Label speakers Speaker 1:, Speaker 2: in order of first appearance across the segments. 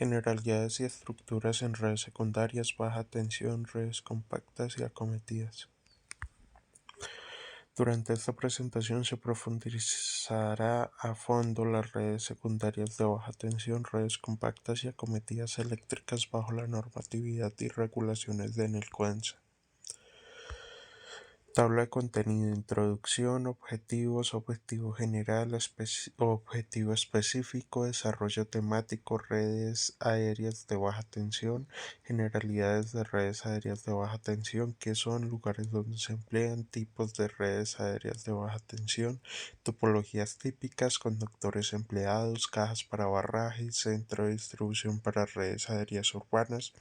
Speaker 1: Generalidades y estructuras en redes secundarias, baja tensión, redes compactas y acometidas. Durante esta presentación se profundizará a fondo las redes secundarias de baja tensión, redes compactas y acometidas eléctricas bajo la normatividad y regulaciones de NELCOENSA. Tabla de contenido: introducción, objetivos, objetivo general, objetivo específico, desarrollo temático, redes aéreas de baja tensión, generalidades de redes aéreas de baja tensión, qué son, lugares donde se emplean, tipos de redes aéreas de baja tensión, topologías típicas, conductores empleados, cajas para barraje, centro de distribución para redes aéreas urbanas,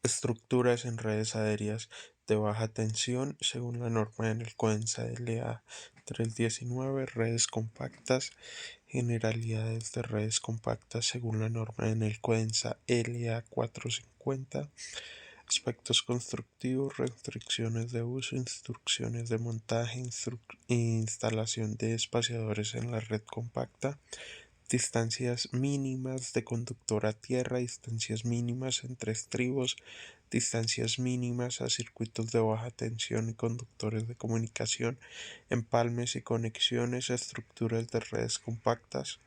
Speaker 1: estructuras en redes aéreas de baja tensión según la norma de NELCOENSA LA 319, redes compactas, generalidades de redes compactas según la norma de NELCOENSA LA 450, aspectos constructivos, restricciones de uso, instrucciones de montaje, instalación de espaciadores en la red compacta, distancias mínimas de conductor a tierra, distancias mínimas entre estribos, distancias mínimas a circuitos de baja tensión y conductores de comunicación, empalmes y conexiones, estructuras de redes compactas,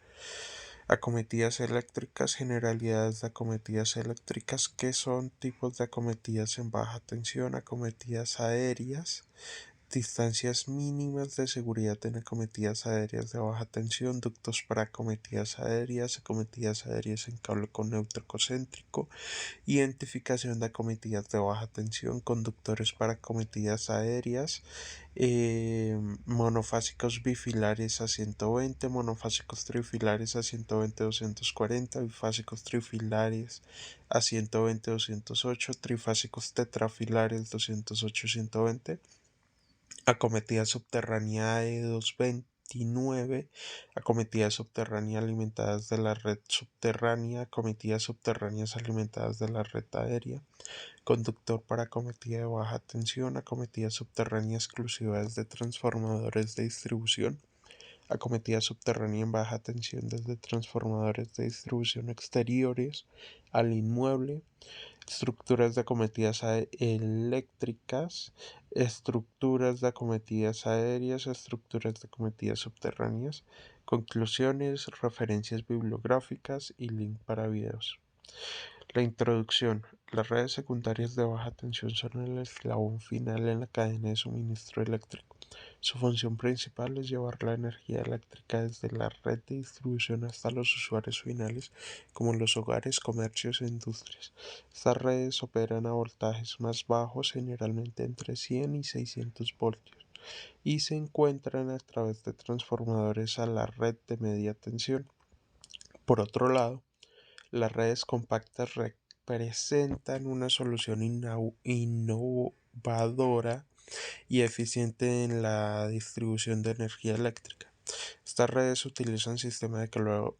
Speaker 1: acometidas eléctricas, generalidades de acometidas eléctricas, que son tipos de acometidas en baja tensión, acometidas aéreas, distancias mínimas de seguridad en acometidas aéreas de baja tensión, ductos para acometidas aéreas en cable con neutro-concéntrico, identificación de acometidas de baja tensión, conductores para acometidas aéreas, monofásicos bifilares a 120, monofásicos trifilares a 120-240, bifásicos trifilares a 120-208, trifásicos tetrafilares 208-120, acometida subterránea AE229, acometida subterránea alimentadas de la red subterránea, acometidas subterráneas alimentadas de la red aérea, conductor para acometida de baja tensión, acometidas subterráneas exclusivas de transformadores de distribución, acometida subterránea en baja tensión desde transformadores de distribución exteriores al inmueble, estructuras de acometidas eléctricas, estructuras de acometidas aéreas, estructuras de acometidas subterráneas, conclusiones, referencias bibliográficas y link para videos. La introducción. Las redes secundarias de baja tensión son el eslabón final en la cadena de suministro eléctrico. Su función principal es llevar la energía eléctrica desde la red de distribución hasta los usuarios finales, como los hogares, comercios e industrias. Estas redes operan a voltajes más bajos, generalmente entre 100 y 600 voltios, y se encuentran a través de transformadores a la red de media tensión. Por otro lado, las redes compactas representan una solución innovadora y eficiente en la distribución de energía eléctrica. Estas redes utilizan sistemas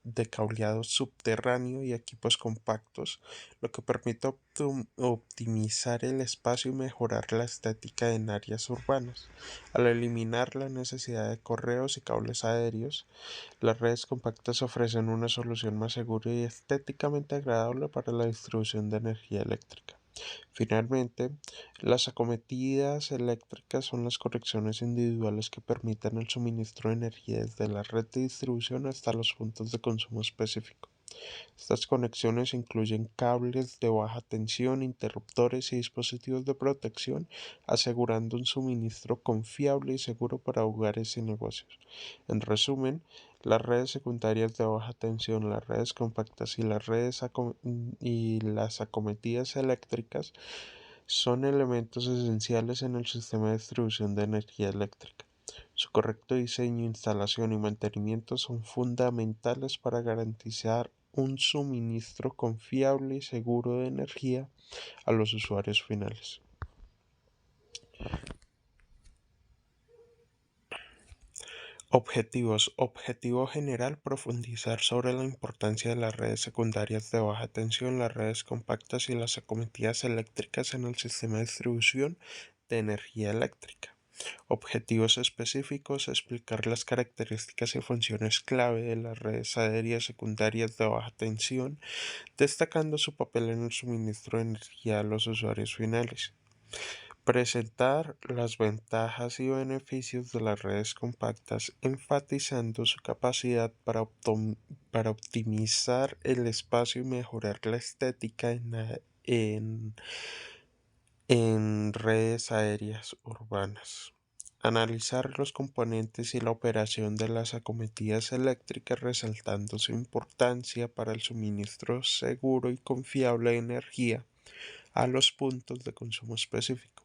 Speaker 1: de cableado subterráneo y equipos compactos, lo que permite optimizar el espacio y mejorar la estética en áreas urbanas. Al eliminar la necesidad de correos y cables aéreos, las redes compactas ofrecen una solución más segura y estéticamente agradable para la distribución de energía eléctrica. Finalmente, las acometidas eléctricas son las conexiones individuales que permiten el suministro de energía desde la red de distribución hasta los puntos de consumo específico. Estas conexiones incluyen cables de baja tensión, interruptores y dispositivos de protección, asegurando un suministro confiable y seguro para hogares y negocios. En resumen, las redes secundarias de baja tensión, las redes compactas y las acometidas eléctricas son elementos esenciales en el sistema de distribución de energía eléctrica. Su correcto diseño, instalación y mantenimiento son fundamentales para garantizar un suministro confiable y seguro de energía a los usuarios finales. Objetivos. Objetivo general: profundizar sobre la importancia de las redes secundarias de baja tensión, las redes compactas y las acometidas eléctricas en el sistema de distribución de energía eléctrica. Objetivos específicos: explicar las características y funciones clave de las redes aéreas secundarias de baja tensión, destacando su papel en el suministro de energía a los usuarios finales. Presentar las ventajas y beneficios de las redes compactas, enfatizando su capacidad para optimizar el espacio y mejorar la estética en redes aéreas urbanas. Analizar los componentes y la operación de las acometidas eléctricas, resaltando su importancia para el suministro seguro y confiable de energía a los puntos de consumo específico.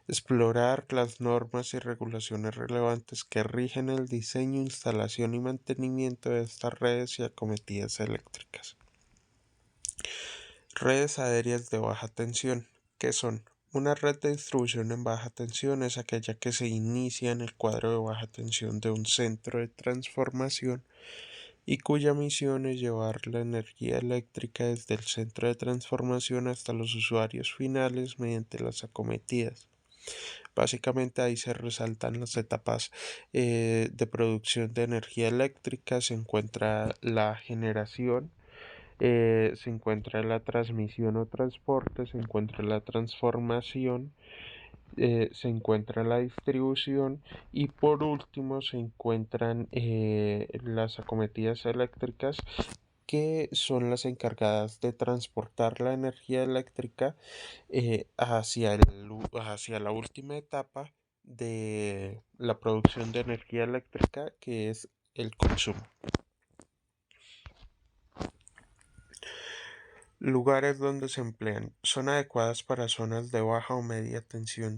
Speaker 1: Explorar las normas y regulaciones relevantes que rigen el diseño, instalación y mantenimiento de estas redes y acometidas eléctricas. Redes aéreas de baja tensión. ¿Qué son? Una red de distribución en baja tensión es aquella que se inicia en el cuadro de baja tensión de un centro de transformación y cuya misión es llevar la energía eléctrica desde el centro de transformación hasta los usuarios finales mediante las acometidas. Básicamente ahí se resaltan las etapas de producción de energía eléctrica. Se encuentra la generación, se encuentra la transmisión o transporte, se encuentra la transformación, se encuentra la distribución y por último se encuentran las acometidas eléctricas, que son las encargadas de transportar la energía eléctrica hacia la última etapa de la producción de energía eléctrica, que es el consumo. Lugares donde se emplean. Son adecuadas para zonas de baja o media tensión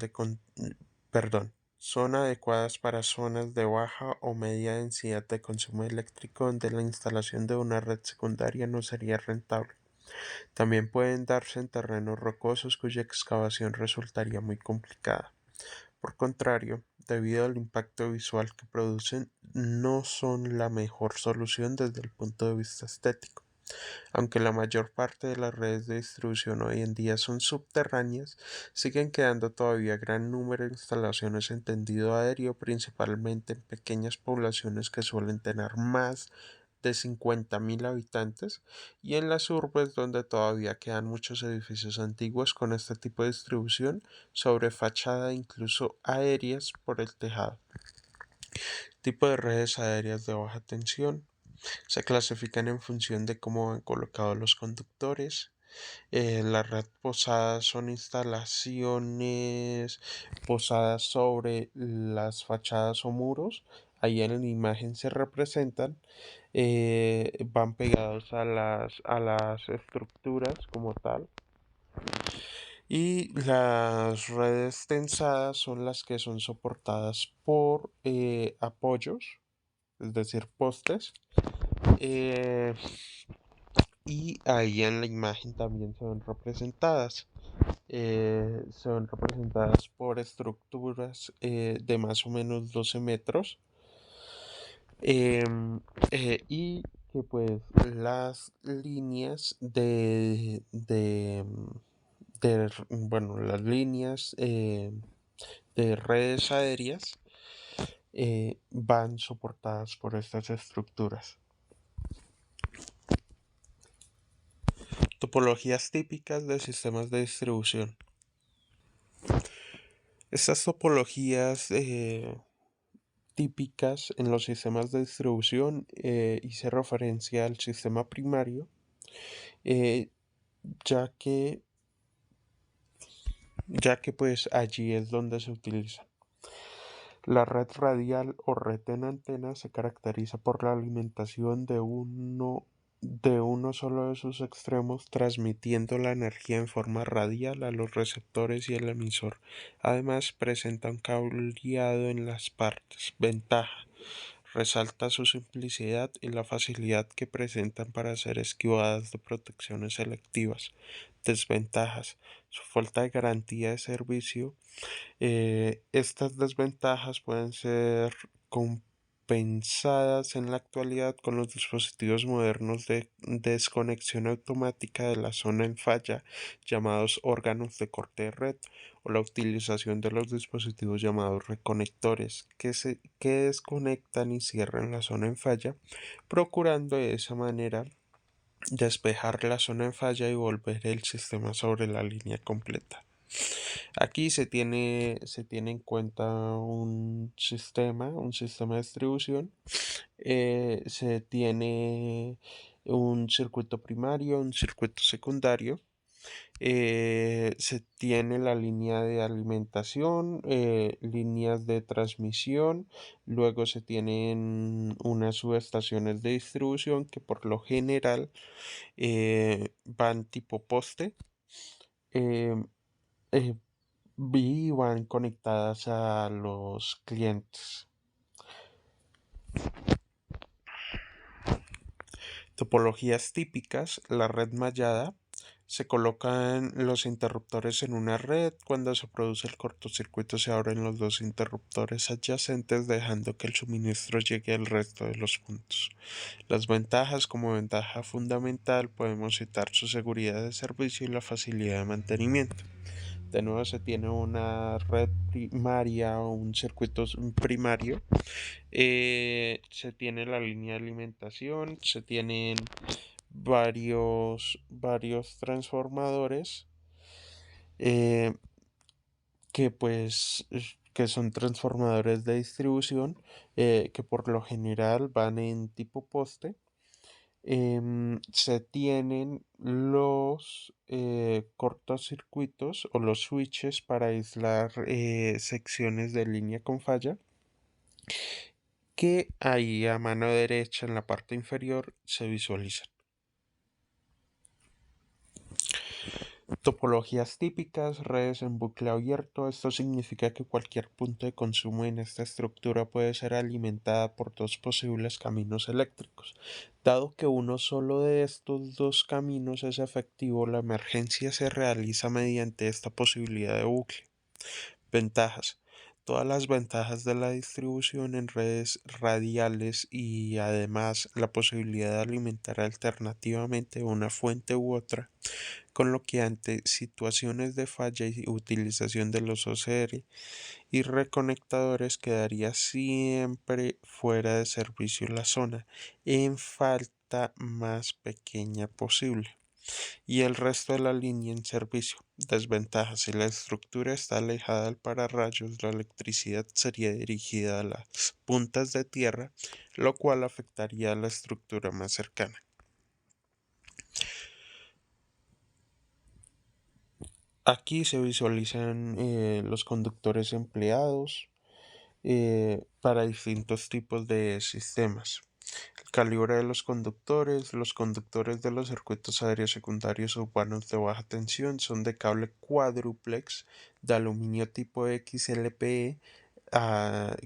Speaker 1: perdón. Son adecuadas para zonas de baja o media densidad de consumo eléctrico donde la instalación de una red secundaria no sería rentable. También pueden darse en terrenos rocosos cuya excavación resultaría muy complicada. Por contrario, debido al impacto visual que producen, no son la mejor solución desde el punto de vista estético. Aunque la mayor parte de las redes de distribución hoy en día son subterráneas, siguen quedando todavía gran número de instalaciones en tendido aéreo, principalmente en pequeñas poblaciones que suelen tener más de 50.000 habitantes, y en las urbes donde todavía quedan muchos edificios antiguos con este tipo de distribución sobre fachada, incluso aéreas por el tejado. Tipo de redes aéreas de baja tensión. Se clasifican en función de cómo van colocados los conductores. La red posada son instalaciones posadas sobre las fachadas o muros. Ahí en la imagen se representan. Van pegados a las estructuras como tal. Y las redes tensadas son las que son soportadas por apoyos, es decir, postes. Eh, y ahí en la imagen también son representadas por estructuras de más o menos 12 metros, y que pues las líneas bueno, las líneas de redes aéreas van soportadas por estas estructuras. Topologías típicas de sistemas de distribución. Estas topologías típicas en los sistemas de distribución hice referencia al sistema primario, eh, ya que, ya que pues allí es donde se utiliza. La red radial o red en antena se caracteriza por la alimentación de uno solo de sus extremos, transmitiendo la energía en forma radial a los receptores y el emisor. Además, presenta un cableado en las partes. Ventaja: resalta su simplicidad y la facilidad que presentan para ser esquivadas de protecciones selectivas. Desventajas: su falta de garantía de servicio. Estas desventajas pueden ser pensadas en la actualidad con los dispositivos modernos de desconexión automática de la zona en falla, llamados órganos de corte de red, o la utilización de los dispositivos llamados reconectores, que desconectan y cierran la zona en falla, procurando de esa manera despejar la zona en falla y volver el sistema sobre la línea completa. Aquí se tiene en cuenta un sistema de distribución. Se tiene un circuito primario, un circuito secundario. Se tiene la línea de alimentación, líneas de transmisión. Luego se tienen unas subestaciones de distribución que por lo general van tipo poste. eh, eh, y van conectadas a los clientes. Topologías típicas, la red mallada. Se colocan los interruptores en una red. Cuando se produce el cortocircuito se abren los dos interruptores adyacentes dejando que el suministro llegue al resto de los puntos. Las ventajas, como ventaja fundamental podemos citar su seguridad de servicio y la facilidad de mantenimiento. De nuevo se tiene una red primaria o un circuito primario. Se tiene la línea de alimentación, se tienen varios transformadores, eh, que son transformadores de distribución, que por lo general van en tipo poste. Se tienen los cortocircuitos o los switches para aislar secciones de línea con falla, que ahí a mano derecha en la parte inferior se visualizan. Topologías típicas, redes en bucle abierto. Esto significa que cualquier punto de consumo en esta estructura puede ser alimentada por dos posibles caminos eléctricos. Dado que uno solo de estos dos caminos es efectivo, la emergencia se realiza mediante esta posibilidad de bucle. Ventajas. Todas las ventajas de la distribución en redes radiales y además la posibilidad de alimentar alternativamente una fuente u otra, con lo que ante situaciones de falla y utilización de los OCR y reconectadores quedaría siempre fuera de servicio la zona en falta más pequeña posible y el resto de la línea en servicio. Desventajas: si la estructura está alejada del pararrayos, la electricidad sería dirigida a las puntas de tierra, lo cual afectaría a la estructura más cercana. Aquí se visualizan los conductores empleados para distintos tipos de sistemas. El calibre de los conductores de los circuitos aéreos secundarios urbanos de baja tensión son de cable cuádruplex de aluminio tipo XLPE,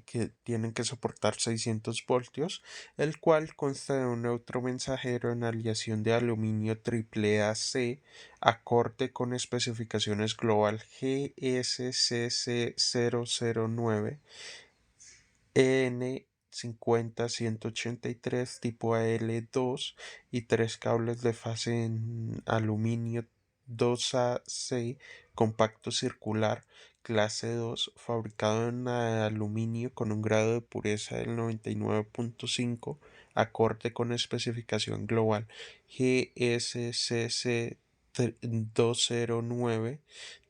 Speaker 1: que tienen que soportar 600 voltios, el cual consta de un neutro mensajero en aleación de aluminio AAA-C, acorde con especificaciones global GSCC009 N50-183 tipo AL2 y tres cables de fase en aluminio 2AC compacto circular clase 2 fabricado en aluminio con un grado de pureza del 99.5, acorde con especificación global GSCC 209,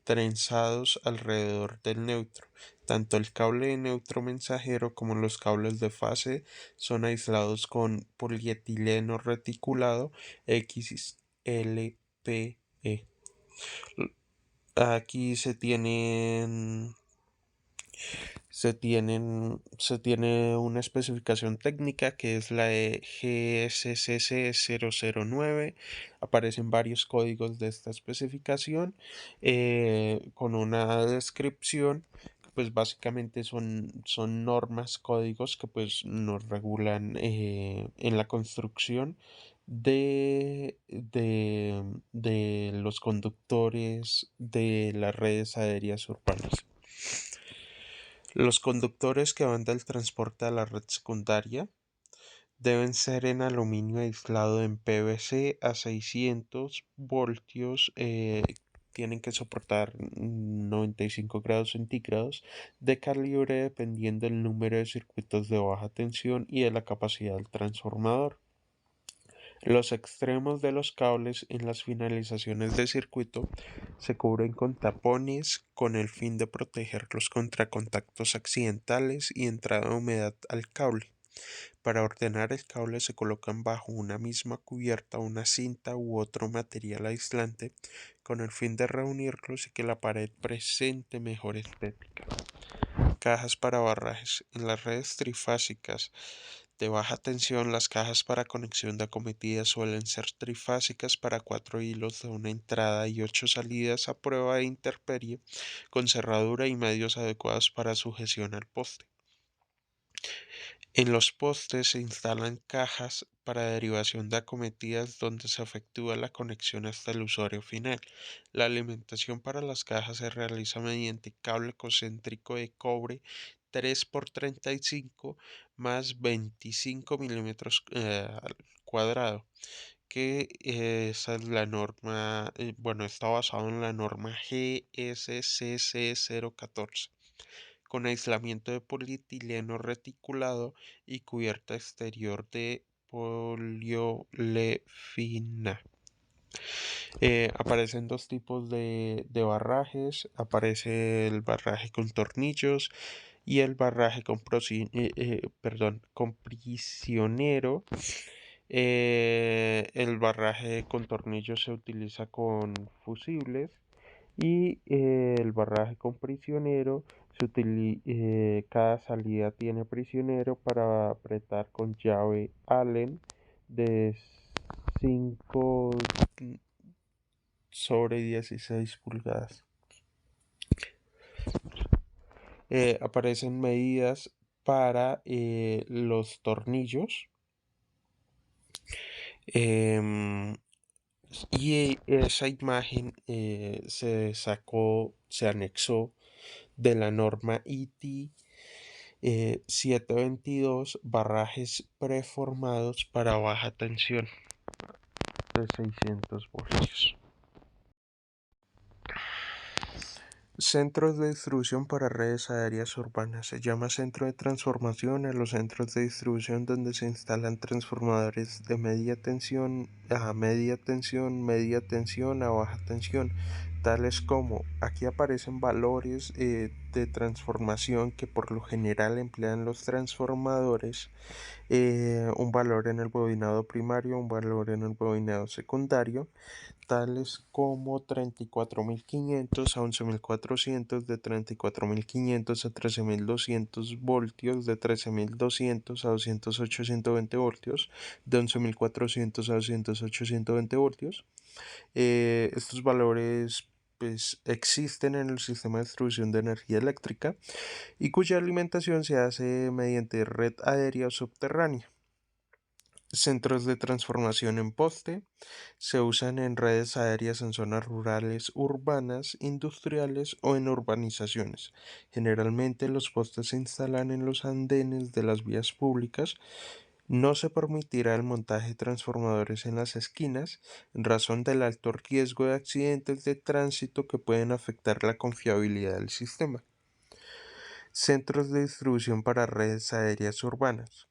Speaker 1: trenzados alrededor del neutro. Tanto el cable de neutro mensajero como los cables de fase son aislados con polietileno reticulado XLPE. Aquí se tiene una especificación técnica que es la de GSCC009. Aparecen varios códigos de esta especificación, con una descripción que pues básicamente son normas, códigos que pues nos regulan en la construcción de los conductores de las redes aéreas urbanas. Los conductores que van del transporte a la red secundaria deben ser en aluminio aislado en PVC a 600 voltios. Tienen que soportar 95 grados centígrados de calibre dependiendo del número de circuitos de baja tensión y de la capacidad del transformador. Los extremos de los cables en las finalizaciones de circuito se cubren con tapones con el fin de protegerlos contra contactos accidentales y entrada de humedad al cable. Para ordenar el cable se colocan bajo una misma cubierta una cinta u otro material aislante con el fin de reunirlos y que la pared presente mejor estética. Cajas para barrajes. En las redes trifásicas de baja tensión, las cajas para conexión de acometidas suelen ser trifásicas para 4 hilos de una entrada y 8 salidas a prueba de intemperie, con cerradura y medios adecuados para sujeción al poste. En los postes se instalan cajas para derivación de acometidas donde se efectúa la conexión hasta el usuario final. La alimentación para las cajas se realiza mediante cable concéntrico de cobre 3 por 35 más 25 milímetros al cuadrado, que esa es la norma, bueno, está basado en la norma GSCC 014 con aislamiento de polietileno reticulado y cubierta exterior de poliolefina. Aparecen dos tipos de barrajes, aparece el barraje con tornillos y el barraje con prisionero. El barraje con tornillos se utiliza con fusibles y el barraje con prisionero cada salida tiene prisionero para apretar con llave Allen de 5/16 pulgadas. Aparecen medidas para los tornillos. Em, y esa imagen se anexó de la norma IT 722, barrajes preformados para baja tensión de 600 voltios. Centros de distribución para redes aéreas urbanas. Se llama centro de transformación a los centros de distribución donde se instalan transformadores de media tensión a media tensión, media tensión a baja tensión, tales como aquí aparecen valores de transformación que por lo general emplean los transformadores, un valor en el bobinado primario, un valor en el bobinado secundario, tales como 34.500 a 11.400, de 34.500 a 13.200 voltios, de 13.200 a 208 120 voltios, de 11.400 a 208 120 voltios. Estos valores pues existen en el sistema de distribución de energía eléctrica y cuya alimentación se hace mediante red aérea o subterránea. Centros de transformación en poste se usan en redes aéreas en zonas rurales, urbanas, industriales o en urbanizaciones. Generalmente los postes se instalan en los andenes de las vías públicas. No se permitirá el montaje de transformadores en las esquinas en razón del alto riesgo de accidentes de tránsito que pueden afectar la confiabilidad del sistema. Centros de distribución para redes aéreas urbanas.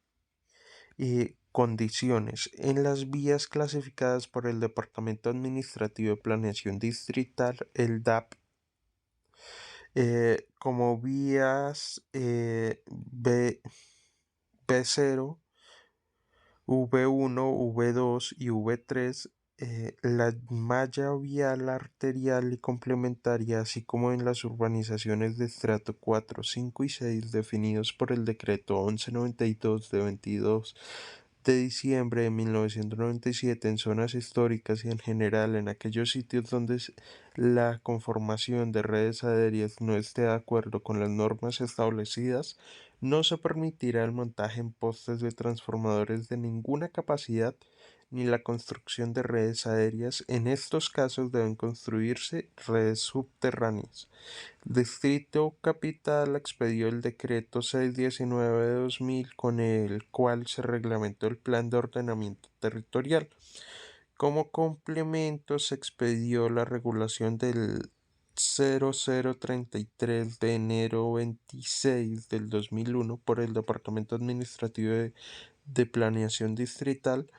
Speaker 1: Condiciones. En las vías clasificadas por el Departamento Administrativo de Planeación Distrital, el DAP, como vías B0, V1, V2 y V3, la malla vial arterial y complementaria, así como en las urbanizaciones de estrato 4, 5 y 6 definidos por el decreto 1192 de 22 de diciembre de 1997 en zonas históricas y en general en aquellos sitios donde la conformación de redes aéreas no esté de acuerdo con las normas establecidas, no se permitirá el montaje en postes de transformadores de ninguna capacidad ni la construcción de redes aéreas. En estos casos deben construirse redes subterráneas. El Distrito Capital expedió el decreto 619 de 2000 con el cual se reglamentó el Plan de Ordenamiento Territorial. Como complemento se expedió la regulación del 0033 de enero 26 del 2001 por el Departamento Administrativo de Planeación Distrital.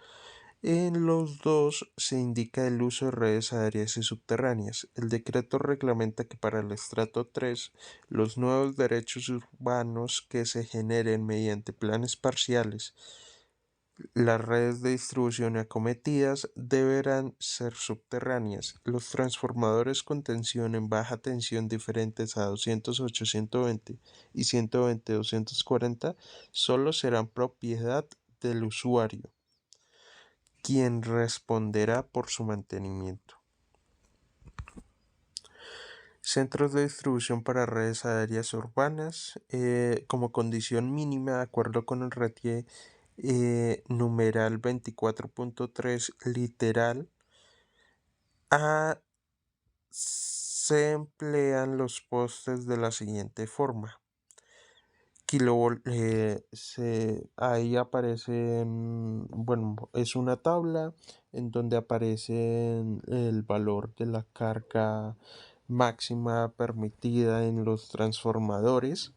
Speaker 1: En los dos se indica el uso de redes aéreas y subterráneas. El decreto reglamenta que para el estrato 3 los nuevos derechos urbanos que se generen mediante planes parciales, las redes de distribución acometidas deberán ser subterráneas. Los transformadores con tensión en baja tensión diferentes a 208, 120 y 120, 240 solo serán propiedad del usuario, quien responderá por su mantenimiento. Centros de distribución para redes aéreas urbanas, como condición mínima, de acuerdo con el RETIE numeral 24.3 literal A, se emplean los postes de la siguiente forma. Ahí aparecen, bueno, es una tabla en donde aparece el valor de la carga máxima permitida en los transformadores,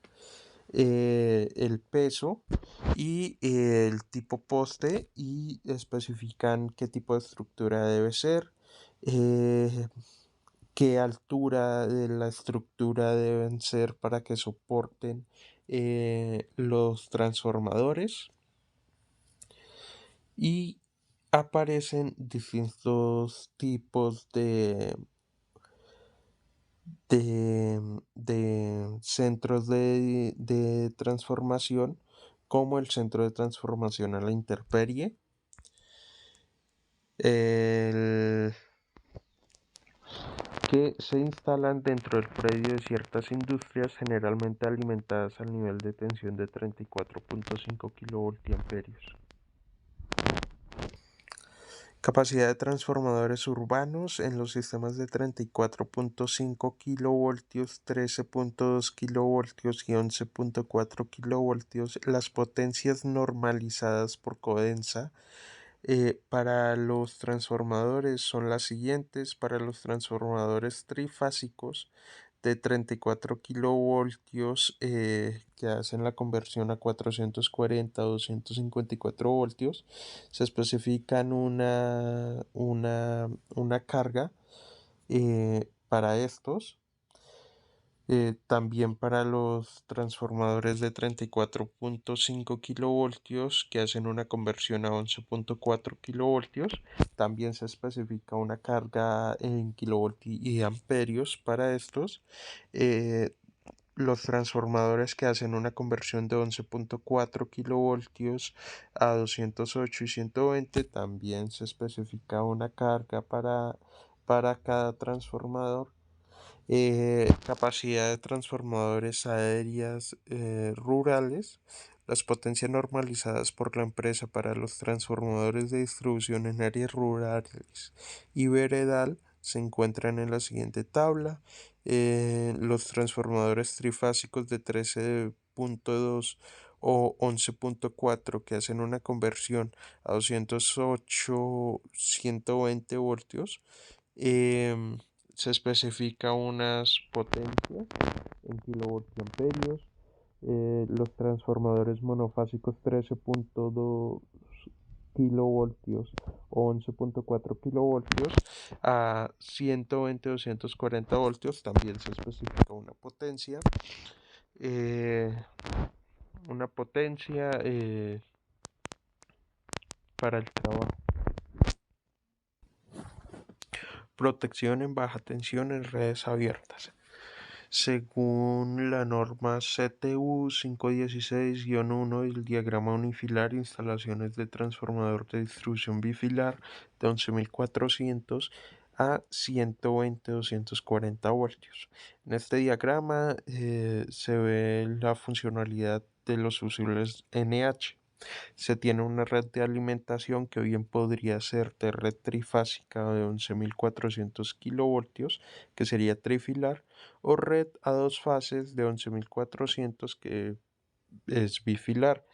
Speaker 1: el peso y el tipo poste, y especifican qué tipo de estructura debe ser, eh, qué altura de la estructura deben ser para que soporten los transformadores, y aparecen distintos tipos de centros de transformación, como el centro de transformación a la intemperie, el que se instalan dentro del predio de ciertas industrias, generalmente alimentadas al nivel de tensión de 34.5 kilovoltiamperios. Capacidad de transformadores urbanos en los sistemas de 34.5 kilovoltios, 13.2 kilovoltios y 11.4 kilovoltios. Las potencias normalizadas por Codensa para los transformadores son las siguientes: para los transformadores trifásicos de 34 kilovoltios, que hacen la conversión a 440 o 254 voltios, se especifican una carga para estos. También para los transformadores de 34.5 kilovoltios que hacen una conversión a 11.4 kilovoltios, también se especifica una carga en kilovoltios y amperios para estos. Eh, los transformadores que hacen una conversión de 11.4 kilovoltios a 208 y 120, también se especifica una carga para cada transformador. Capacidad de transformadores aéreas rurales. Las potencias normalizadas por la empresa para los transformadores de distribución en áreas rurales y veredal se encuentran en la siguiente tabla. Los transformadores trifásicos de 13.2 o 11.4 que hacen una conversión a 208, 120 voltios. Se especifica unas potencias en kilovoltiamperios. Los transformadores monofásicos 13.2 kilovoltios o 11.4 kilovoltios a 120 o 240 voltios, también se especifica eh, una potencia para el trabajo. Protección en baja tensión en redes abiertas. Según la norma CTU 516-1 y el diagrama unifilar, instalaciones de transformador de distribución bifilar de 11.400 a 120-240 voltios. En este diagrama se ve la funcionalidad de los fusibles NH. Se tiene una red de alimentación que bien podría ser de red trifásica de 11.400 kilovoltios, que sería trifilar, o red a dos fases de 11.400 que es bifilar.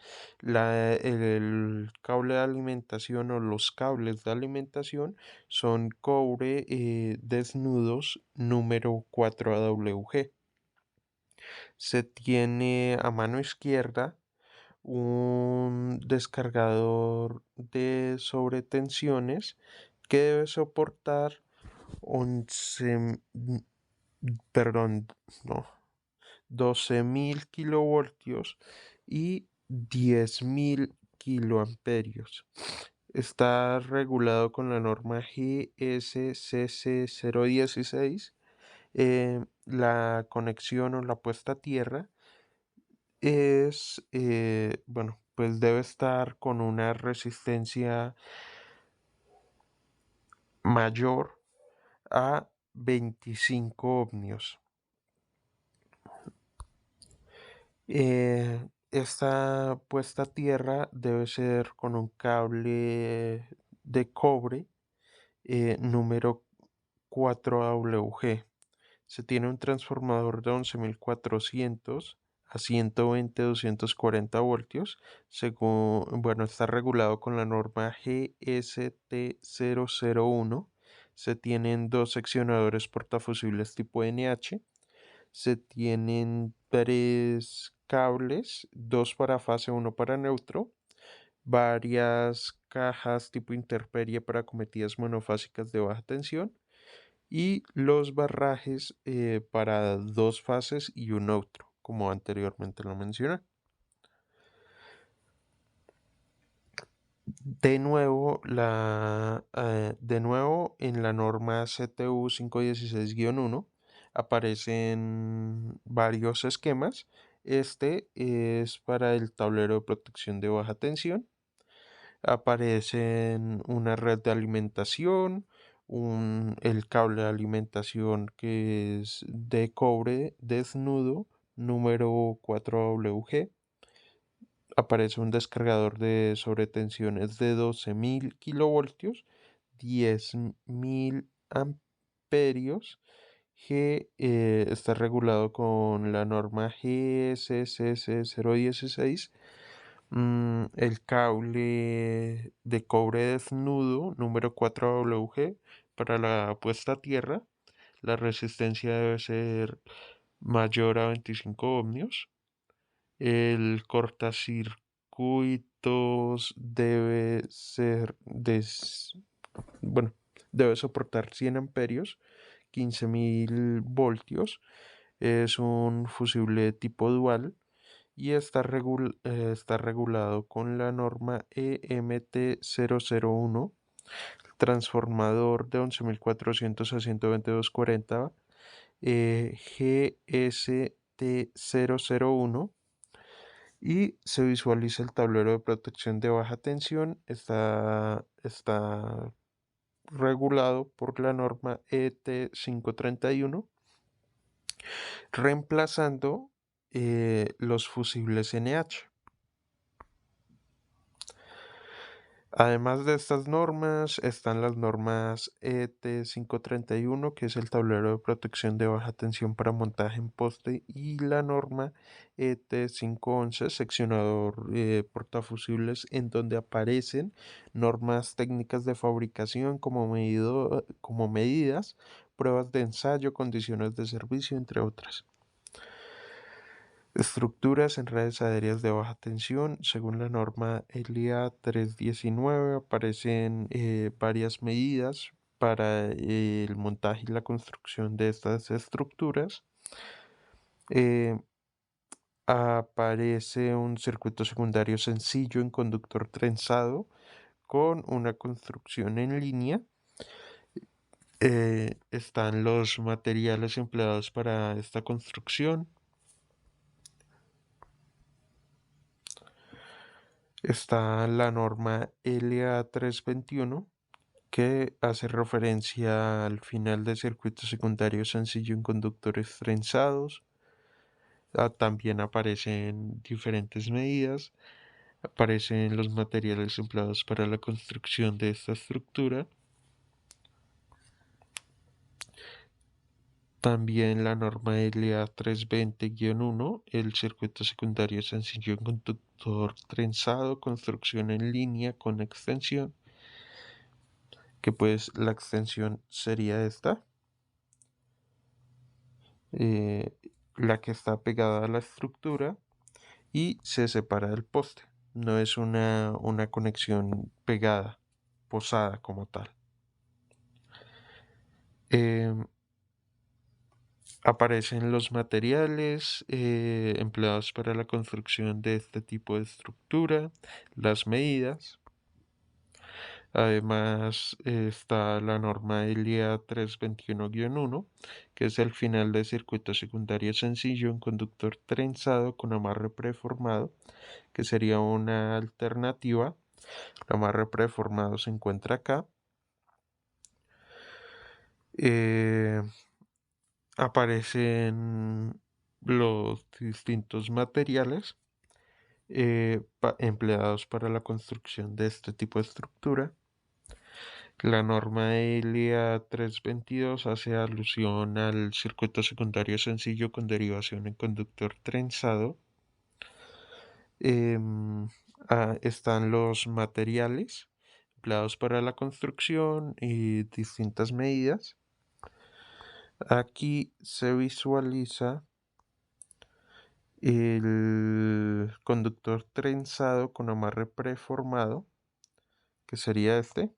Speaker 1: El cable de alimentación o los cables de alimentación son cobre desnudos número 4AWG. Se tiene a mano izquierda un descargador de sobretensiones que debe soportar 11, perdón, no, 12.000 kilovoltios y 10.000 kiloamperios. Está regulado con la norma GSCC 016. La conexión o la puesta a tierra bueno, pues debe estar con una resistencia mayor a 25 ohmios. Esta puesta a tierra debe ser con un cable de cobre número 4AWG. Se tiene un transformador de 11.400 a 120-240 voltios. Bueno, está regulado con la norma GST001. Se tienen dos seccionadores portafusibles tipo NH. Se tienen tres cables, dos para fase, uno para neutro, varias cajas tipo interperie para cometidas monofásicas de baja tensión y los barrajes para dos fases y un neutro, como anteriormente lo mencioné. De nuevo en la norma CTU 516-1 aparecen varios esquemas. Este es para el tablero de protección de baja tensión. Aparecen una red de alimentación, el cable de alimentación que es de cobre desnudo número 4WG. Aparece un descargador de sobretensiones de 12.000 kilovoltios, 10.000 amperios, que está regulado con la norma GSCC 016. El cable de cobre desnudo número 4WG para la puesta a tierra. La resistencia debe ser mayor a 25 ohmios. El cortacircuitos debe ser bueno, debe soportar 100 amperios, 15.000 voltios. Es un fusible tipo dual y está regulado con la norma EMT001, transformador de 11.400 a 12240, GST001, y se visualiza el tablero de protección de baja tensión. Está regulado por la norma ET531, reemplazando los fusibles NH. Además de estas normas, están las normas ET531, que es el tablero de protección de baja tensión para montaje en poste, y la norma ET511, seccionador portafusibles, en donde aparecen normas técnicas de fabricación como medidas, pruebas de ensayo, condiciones de servicio, entre otras. Estructuras en redes aéreas de baja tensión. Según la norma LA 319 aparecen varias medidas para el montaje y la construcción de estas estructuras. Eh, Aparece un circuito secundario sencillo en conductor trenzado con una construcción en línea. Están los materiales empleados para esta construcción. Está la norma LA 321, que hace referencia al final de circuito secundario sencillo en conductores trenzados. También aparecen diferentes medidas. Aparecen los materiales empleados para la construcción de esta estructura. También la norma LA 320-1, el circuito secundario sencillo en conductor trenzado, construcción en línea con extensión, que pues la extensión sería esta, eh, la que está pegada a la estructura y se separa del poste. No es una conexión pegada, posada como tal. Em, Aparecen los materiales empleados para la construcción de este tipo de estructura, las medidas. Además está la norma LA 321-1, que es el final de circuito secundario sencillo en conductor trenzado con amarre preformado, que sería una alternativa. El amarre preformado se encuentra acá. Eh, Aparecen los distintos materiales empleados para la construcción de este tipo de estructura. La norma ELIA 322 hace alusión al circuito secundario sencillo con derivación en conductor trenzado. Están los materiales empleados para la construcción y distintas medidas. Aquí se visualiza el conductor trenzado con amarre preformado, que sería este.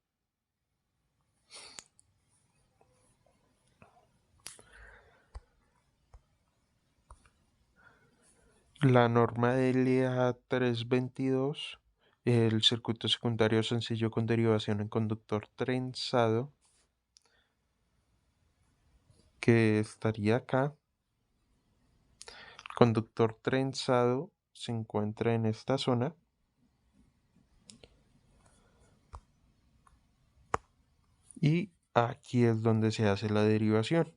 Speaker 1: La norma de LA 322, el circuito secundario sencillo con derivación en conductor trenzado, que estaría acá. El conductor trenzado se encuentra en esta zona. Y aquí es donde se hace la derivación,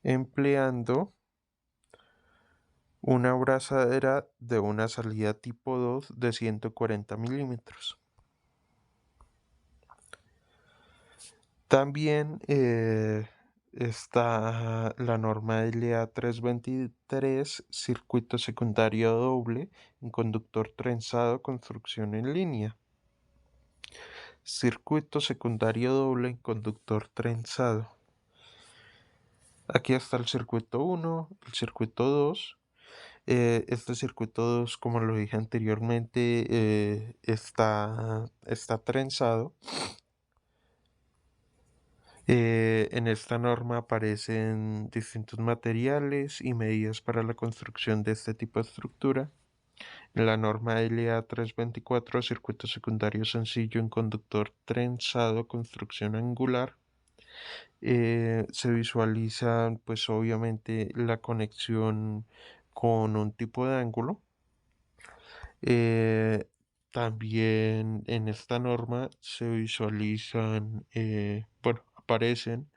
Speaker 1: empleando una abrazadera de una salida tipo 2 de 140 milímetros. También está la norma LA 323, circuito secundario doble en conductor trenzado, construcción en línea. Circuito secundario doble en conductor trenzado. Aquí está el circuito 1, el circuito 2. Este circuito 2, como lo dije anteriormente, está trenzado. En esta norma aparecen distintos materiales y medidas para la construcción de este tipo de estructura. En la norma LA 324, circuito secundario sencillo en conductor trenzado, construcción angular, se visualiza pues obviamente la conexión con un tipo de ángulo. Eh, También en esta norma se visualizan, bueno, aparecen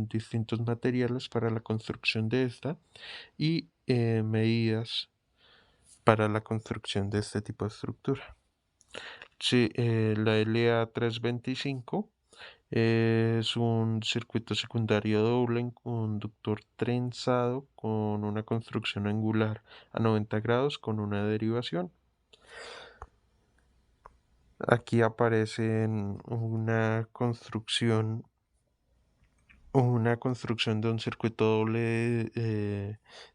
Speaker 1: distintos materiales para la construcción de esta y medidas para la construcción de este tipo de estructura. Sí, la LA 325 es un circuito secundario doble en conductor trenzado con una construcción angular a 90 grados con una derivación. Aquí aparece una construcción de un circuito doble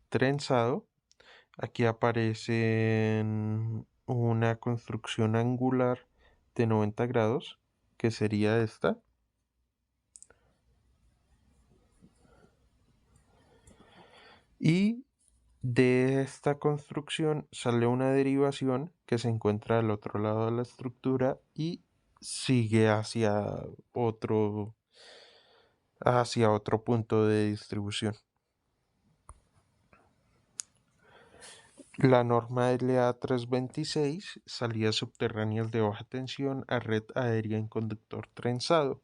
Speaker 1: trenzado. Aquí aparece una construcción angular de 90 grados, que sería esta. Y de esta construcción sale una derivación que se encuentra al otro lado de la estructura y sigue hacia otro punto de distribución. La norma LA 326, salidas subterráneas de baja tensión a red aérea en conductor trenzado.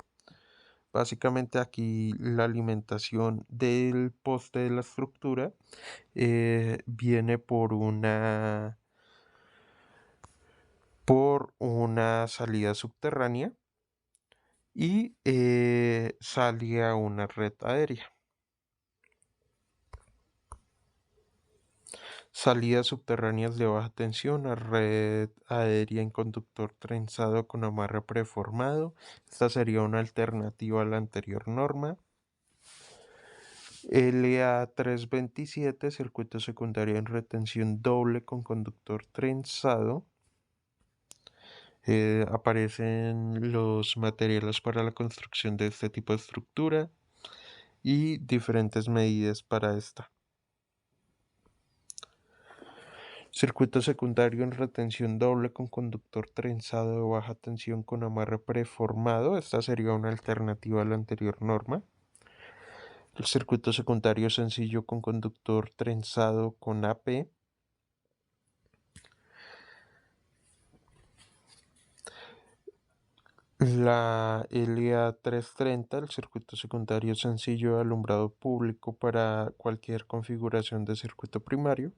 Speaker 1: Básicamente aquí la alimentación del poste de la estructura viene por una por una salida subterránea y sale a una red aérea. Salidas subterráneas de baja tensión a red aérea en conductor trenzado con amarre preformado. Esta sería una alternativa a la anterior norma. LA327, circuito secundario en retención doble con conductor trenzado. Aparecen los materiales para la construcción de este tipo de estructura y diferentes medidas para esta. Circuito secundario en retención doble con conductor trenzado de baja tensión con amarre preformado. Esta sería una alternativa a la anterior norma. El circuito secundario sencillo con conductor trenzado con AP. La LA330, el circuito secundario sencillo de alumbrado público para cualquier configuración de circuito primario.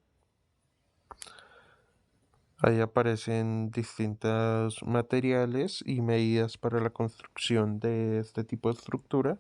Speaker 1: Ahí aparecen distintos materiales y medidas para la construcción de este tipo de estructura.